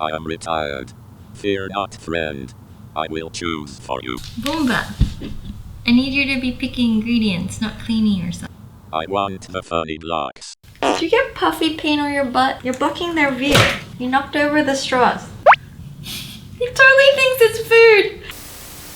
I am retired. Fear not, friend. I will choose for you. Boomba, I need you to be picking ingredients, not cleaning yourself. I want the funny blocks. Did you get puffy paint on your butt? You're blocking their view. You knocked over the straws. He totally thinks it's food.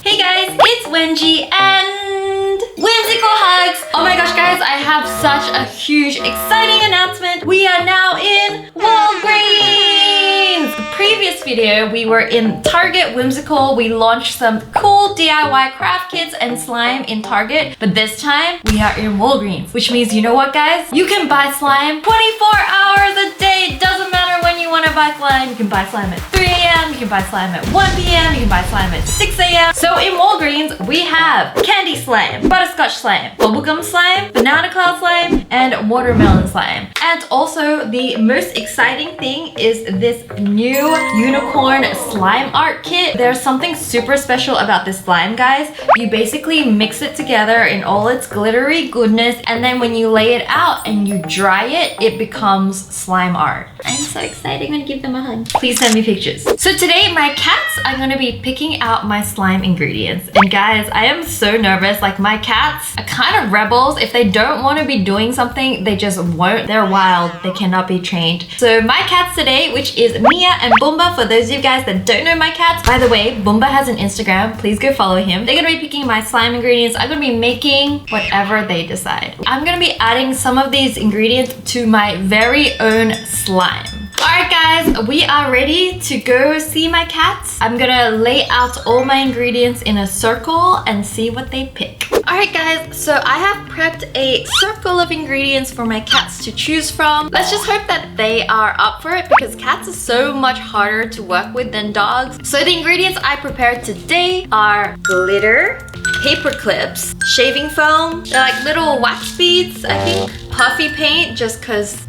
Hey guys, it's Wengie and Whimsical Hugs. Oh my gosh guys, I have such a huge, exciting announcement. We are now in Walgreens. The previous video, we were in Target Whimsical. We launched some cool DIY craft kits and slime in Target. But this time, we are in Walgreens. Which means, you know what guys? You can buy slime 24 hours a day. It doesn't matter when you want to buy slime. You can buy slime at 3 a.m. You can buy slime at 1 p.m. You can buy slime at 6 a.m. So in Walgreens, we have candy slime, butterscotch slime, bubblegum slime, banana cloud slime, and watermelon slime. And also the most exciting thing is this new unicorn slime art kit. There's something super special about this slime, guys. You basically mix it together in all its glittery goodness, and then when you lay it out and you dry it, it becomes slime art. I'm so excited. I'm gonna give them a hug. Please send me pictures. So today, my cats are gonna be picking out my slime ingredients. And guys, I am so nervous. Like, my cats are kind of rebels. If they don't want to be doing something, they just won't. They're wild. They cannot be trained. So my cats today, which is Mia and Boomba, for those of you guys that don't know my cats. By the way, Boomba has an Instagram. Please go follow him. They're gonna be picking my slime ingredients. I'm gonna be making whatever they decide. I'm gonna be adding some of these ingredients to my very own slime. Alright guys, we are ready to go see my cats. I'm gonna lay out all my ingredients in a circle and see what they pick. Alright guys, so I have prepped a circle of ingredients for my cats to choose from. Let's just hope that they are up for it because cats are so much harder to work with than dogs. So the ingredients I prepared today are glitter, paper clips, shaving foam, they're like little wax beads, I think, puffy paint, just cause,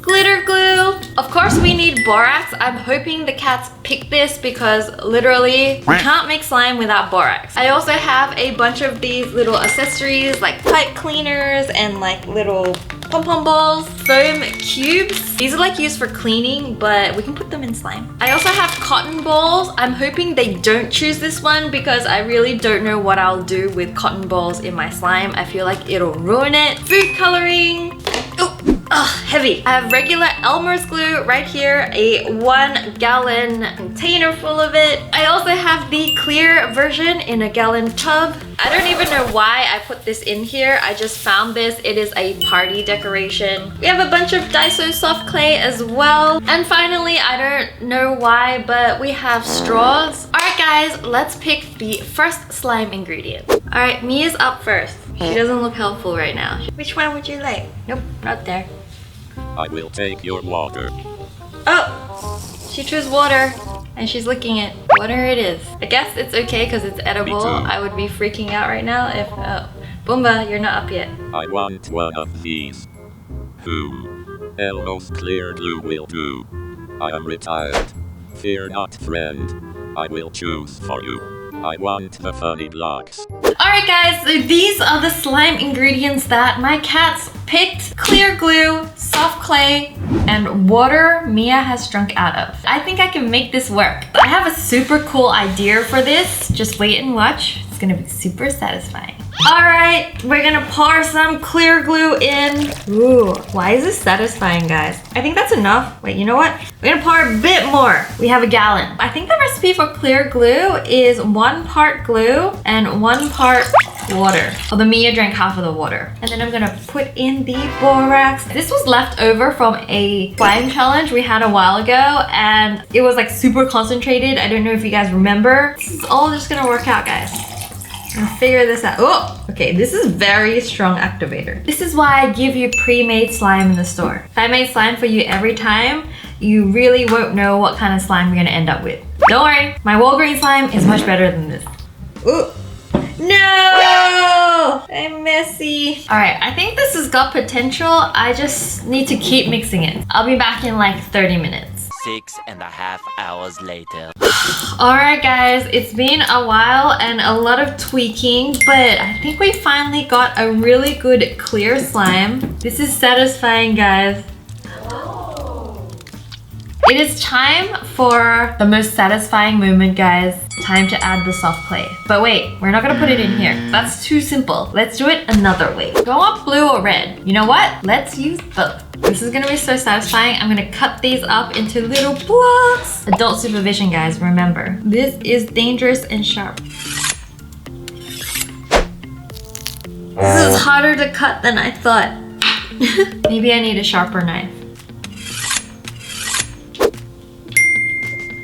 glitter glue. Of course we need borax. I'm hoping the cats pick this because literally we can't make slime without borax. I also have a bunch of these little accessories like pipe cleaners and like little pom-pom balls, foam cubes. These are like used for cleaning, but we can put them in slime. I also have cotton balls. I'm hoping they don't choose this one because I really don't know what I'll do with cotton balls in my slime. I feel like it'll ruin it. Food coloring. Ugh, heavy. I have regular Elmer's glue right here, a 1 gallon container full of it. I also have the clear version in a gallon tub. I don't even know why I put this in here. I just found this. It is a party decoration. We have a bunch of Daiso soft clay as well. And finally, I don't know why, but we have straws. Alright guys, let's pick the first slime ingredient. Alright, Mia's up first. She doesn't look helpfful right now. Which one would you like? Nope, not there. I will take your water. Oh, she chose water and she's licking it. Water it is. I guess it's okay because it's edible. I would be freaking out right now if... Oh, Boomba, you're not up yet. I want one of these. Almost clear glue will do. I am retired. Fear not, friend. I will choose for you. I want the funny blocks. Alright guys, so these are the slime ingredients that my cats picked. Clear glue, soft clay, and water Mia has drunk out of. I think I can make this work. I have a super cool idea for this. Just wait and watch. It's gonna be super satisfying. Alright, we're gonna pour some clear glue in. Ooh, why is this satisfying, guys? I think that's enough. Wait, you know what? We're gonna pour a bit more. We have a gallon. I think the recipe for clear glue is 1 part glue and 1 part water. Although Mia drank half of the water. And then I'm gonna put in the borax. This was left over from a slime challenge we had a while ago and it was like super concentrated. I don't know if you guys remember. This is all just gonna work out, guys. I'm gonna figure this out. Oh, okay, this is very strong activator. This is why I give you pre-made slime in the store. If I made slime for you every time, you really won't know what kind of slime you're gonna end up with. Don't worry, my Walgreens slime is much better than this. Ooh. No! I'm messy. Alright, I think this has got potential. I just need to keep mixing it. I'll be back in like 30 minutes. 6.5 hours later. Alright guys, it's been a while and a lot of tweaking, but I think we finally got a really good clear slime. This is satisfying, guys. It is time for the most satisfying moment, guys. Time to add the soft clay. But wait, we're not gonna put it in here. That's too simple. Let's do it another way. Do I want blue or red? You know what? Let's use both. This is gonna be so satisfying. I'm gonna cut these up into little blocks. Adult supervision, guys, remember. This is dangerous and sharp. This is harder to cut than I thought. Maybe I need a sharper knife.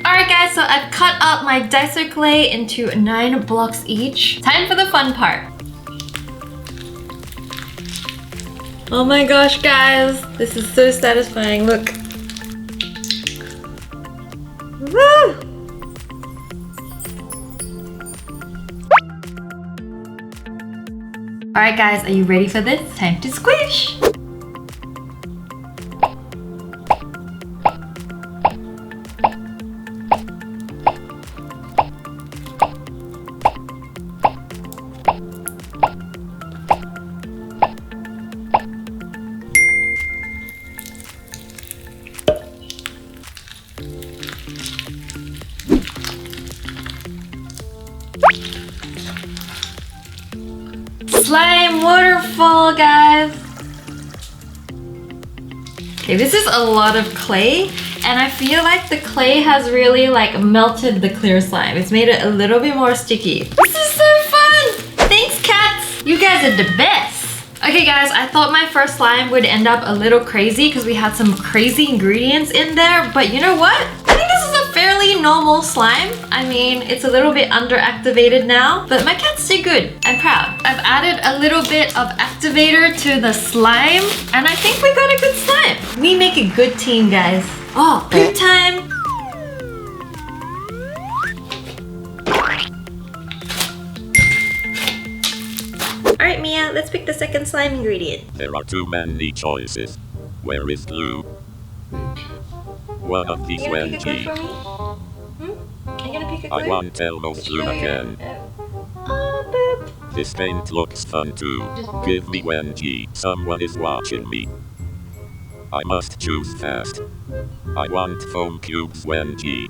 Alright guys, so I've cut up my dicer clay into 9 blocks each. Time for the fun part. Oh my gosh, guys. This is so satisfying. Look. Woo! Alright guys, are you ready for this? Time to squish! Slime waterfall, guys. Okay, this is a lot of clay, and I feel like the clay has really like melted the clear slime. It's made it a little bit more sticky. This is so fun! Thanks, cats! You guys are the best! Okay guys, I thought my first slime would end up a little crazy because we had some crazy ingredients in there, but you know what? I think this is a fairly normal slime. I mean, it's a little bit underactivated now, but my cats did good. I'm proud. I've added a little bit of activator to the slime, and I think we got a good slime. We make a good team, guys. Oh, poop time. Alright, Mia, let's pick the second slime ingredient. There are too many choices. Where is glue? One of these Wengie. I want elbow glue again. Oh, boop. This paint looks fun too. Give me Wengie. Someone is watching me. I must choose fast. I want foam cubes Wengie.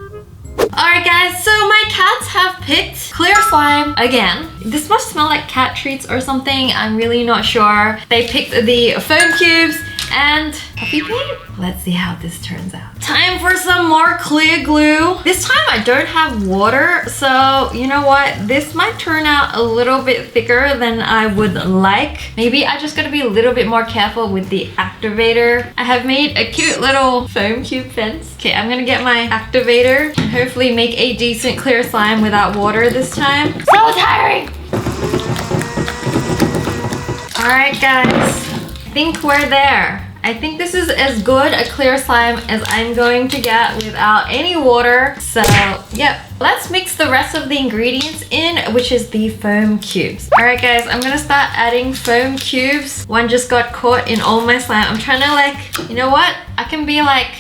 Alright guys, so my cats have picked clear slime again. This must smell like cat treats or something. I'm really not sure. They picked the foam cubes and puppy paint. Let's see how this turns out. Time for some more clear glue. This time I don't have water, so you know what? This might turn out a little bit thicker than I would like. Maybe I just gotta be a little bit more careful with the activator. I have made a cute little foam cube fence. Okay, I'm gonna get my activator and hopefully make a decent clear slime without water this time. So tiring! Alright guys, I think we're there. I think this is as good a clear slime as I'm going to get without any water. So, yep. Let's mix the rest of the ingredients in, which is the foam cubes. Alright guys, I'm gonna start adding foam cubes. One just got caught in all my slime. I'm trying to like, you know what? I can be like,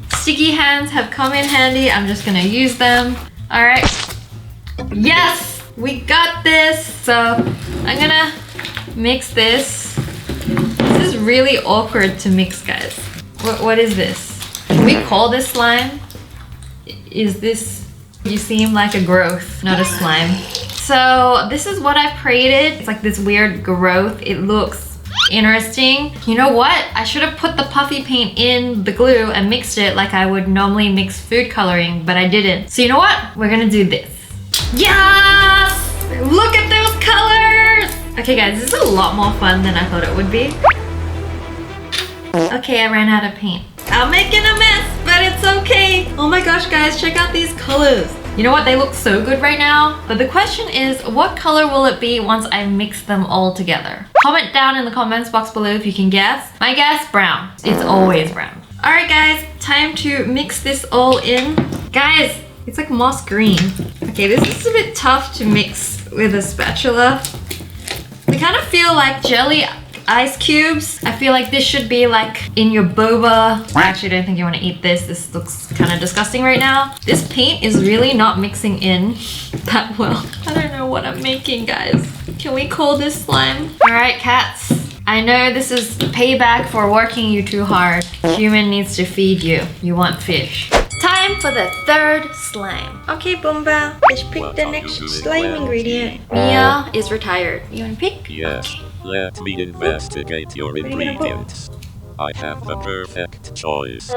sticky hands have come in handy. I'm just gonna use them. Alright. Yes! We got this! So, I'm gonna mix this. This is really awkward to mix, guys. What is this? Can we call this slime? Is this... You seem like a growth, not a slime. So this is what I've created. It's like this weird growth. It looks interesting. You know what? I should have put the puffy paint in the glue and mixed it like I would normally mix food coloring, but I didn't. So you know what? We're gonna do this. Yes! Look at those colors! Okay guys, this is a lot more fun than I thought it would be. Okay, I ran out of paint. I'm making a mess, but it's okay. Oh my gosh guys, check out these colors. You know what? They look so good right now. But the question is, what color will it be once I mix them all together? Comment down in the comments box below if you can guess. My guess, brown. It's always brown. Alright guys, time to mix this all in. Guys, it's like moss green. Okay, this is a bit tough to mix with a spatula. They kind of feel like jelly ice cubes. I feel like this should be like in your boba. I actually don't think you want to eat this. This looks kind of disgusting right now. This paint is really not mixing in that well. I don't know what I'm making, guys. Can we call this slime? All right, cats. I know this is payback for working you too hard. Human needs to feed you. You want fish. Time for the third slime. Okay, Boomba, let's pick What the are next you doing, slime Wengie? ingredient. Mia is retired. You want to pick? Yes, let me investigate your are you gonna put? ingredients. I have the perfect choice.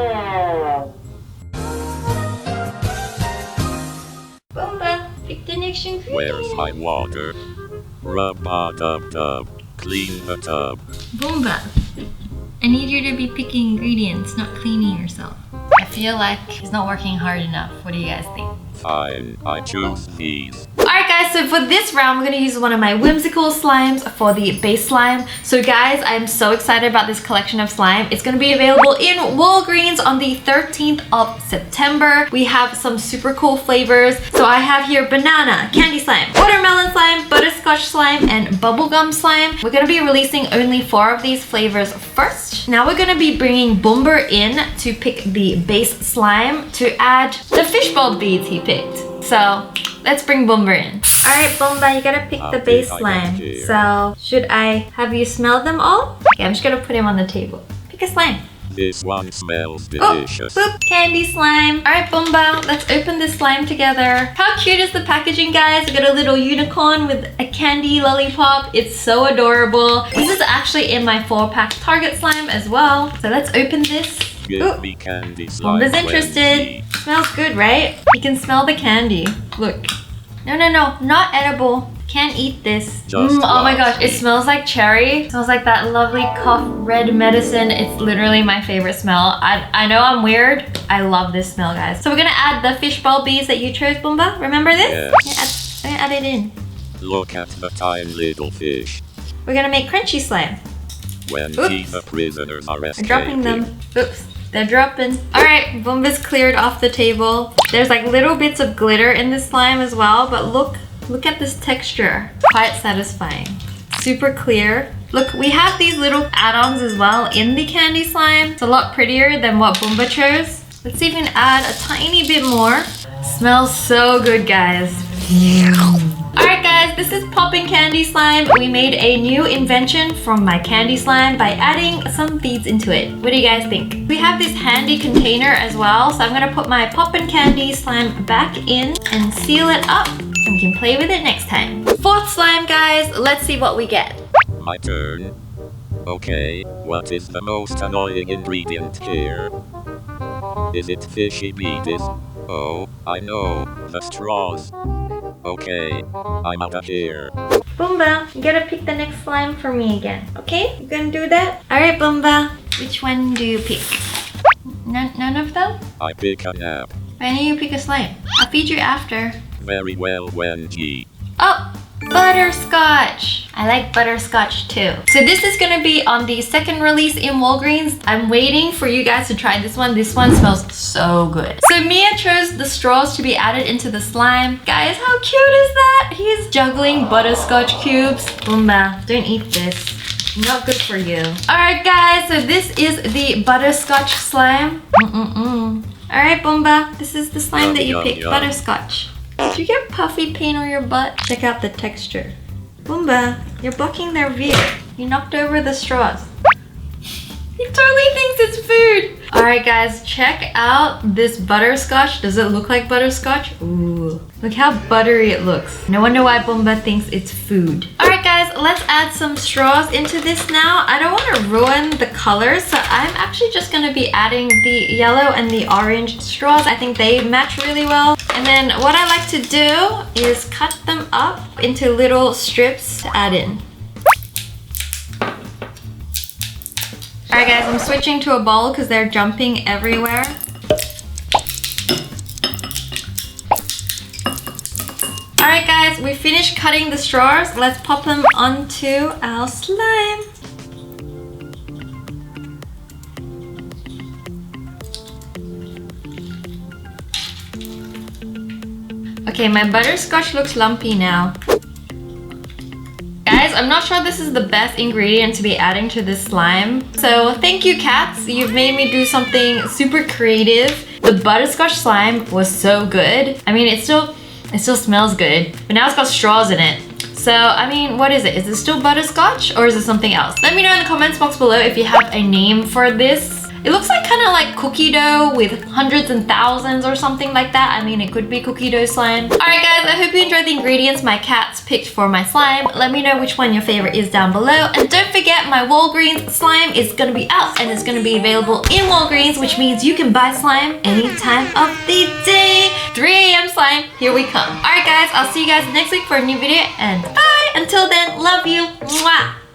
Boomba, pick the next ingredient. Where's my water? Rub-a-dub-dub. Clean the tub. Boomba, I need you to be picking ingredients, not cleaning yourself. I feel like he's not working hard enough. What do you guys think? Fine, I choose these. Alright guys, so for this round, we're going to use one of my Whimsical slimes for the base slime. So guys, I'm so excited about this collection of slime. It's going to be available in Walgreens on the 13th of September. We have some super cool flavors. So I have here banana, candy slime, watermelon slime, butterscotch slime, and bubblegum slime. We're going to be releasing only 4 of these flavors first. Now we're going to be bringing Boomber in to pick the base slime to add the fishbowl beads he picked. So let's bring Boomber in. Alright, Boomba, you gotta pick the base slime. So should I have you smell them all? Okay, I'm just gonna put him on the table. Pick a slime. This one smells Oh, delicious. boop, candy slime. Alright, Boomba, let's open this slime together. How cute is the packaging, guys? We got a little unicorn with a candy lollipop. It's so adorable. This is actually in my 4-pack Target slime as well. So let's open this. Give me candy slime. Boomba's interested. Smells good, right? You can smell the candy. Look. No, not edible. Can't eat this. Oh my gosh, it smells like cherry. It smells like that lovely cough red medicine. It's literally my favorite smell. I know I'm weird. I love this smell, guys. So we're gonna add the fishbowl beads that you chose, Boomba. Remember this? Yes. I'm gonna add it in. Look at the tiny little fish. We're gonna make crunchy slime. When Oops. the prisoners are I'm escaping. dropping them. Oops. They're dropping. Alright, Boomba's cleared off the table. There's like little bits of glitter in this slime as well, but look at this texture. Quite satisfying. Super clear. Look, we have these little add-ons as well in the candy slime. It's a lot prettier than what Boomba chose. Let's even add a tiny bit more. Smells so good, guys. Alright guys, this is popping candy slime. We made a new invention from my candy slime by adding some beads into it. What do you guys think? We have this handy container as well, so I'm gonna put my poppin' candy slime back in and seal it up, and we can play with it next time. 4th slime, guys. Let's see what we get. My turn. Okay, what is the most annoying ingredient here? Is it fishy beads? Oh, I know, the straws. Okay, I'm out of here. Boomba, you gotta pick the next slime for me again. Okay? You gonna do that? Alright, Boomba. Which one do you pick? None of them? I pick a nap. Why don't you pick a slime? I'll feed you after. Very well, Wengie. Oh, butterscotch. I like butterscotch too. So this is gonna be on the 2nd release in Walgreens. I'm waiting for you guys to try this one. This one smells so good. So Mia chose the straws to be added into the slime. Guys, how cute is that? He's juggling butterscotch cubes. Boomba, don't eat this. Not good for you. Alright guys, so this is the butterscotch slime. Alright Boomba, this is the slime that you picked, butterscotch. Did you get puffy paint on your butt? Check out the texture. Boomba, you're blocking their view. You knocked over the straws. He totally thinks it's food. Alright guys, check out this butterscotch. Does it look like butterscotch? Ooh, look how buttery it looks. No wonder why Boomba thinks it's food. Alright guys, let's add some straws into this now. I don't want to ruin the colors, so I'm actually just going to be adding the yellow and the orange straws. I think they match really well. And then what I like to do is cut them up into little strips to add in. Alright guys, I'm switching to a bowl because they're jumping everywhere. Alright guys, we finished cutting the straws. Let's pop them onto our slime. Okay, my butterscotch looks lumpy now. Guys, I'm not sure this is the best ingredient to be adding to this slime. So thank you, cats. You've made me do something super creative. The butterscotch slime was so good. I mean, it still smells good, but now it's got straws in it. So, I mean, what is it? Is it still butterscotch or is it something else? Let me know in the comments box below if you have a name for this. It looks like kind of like cookie dough with hundreds and thousands or something like that. I mean, it could be cookie dough slime. Alright guys, I hope you enjoyed the ingredients my cats picked for my slime. Let me know which one your favorite is down below. And don't forget, my Walgreens slime is gonna be out and it's gonna be available in Walgreens, which means you can buy slime any time of the day. 3 a.m. slime, here we come. Alright guys, I'll see you guys next week for a new video and bye! Until then, love you. Mwah!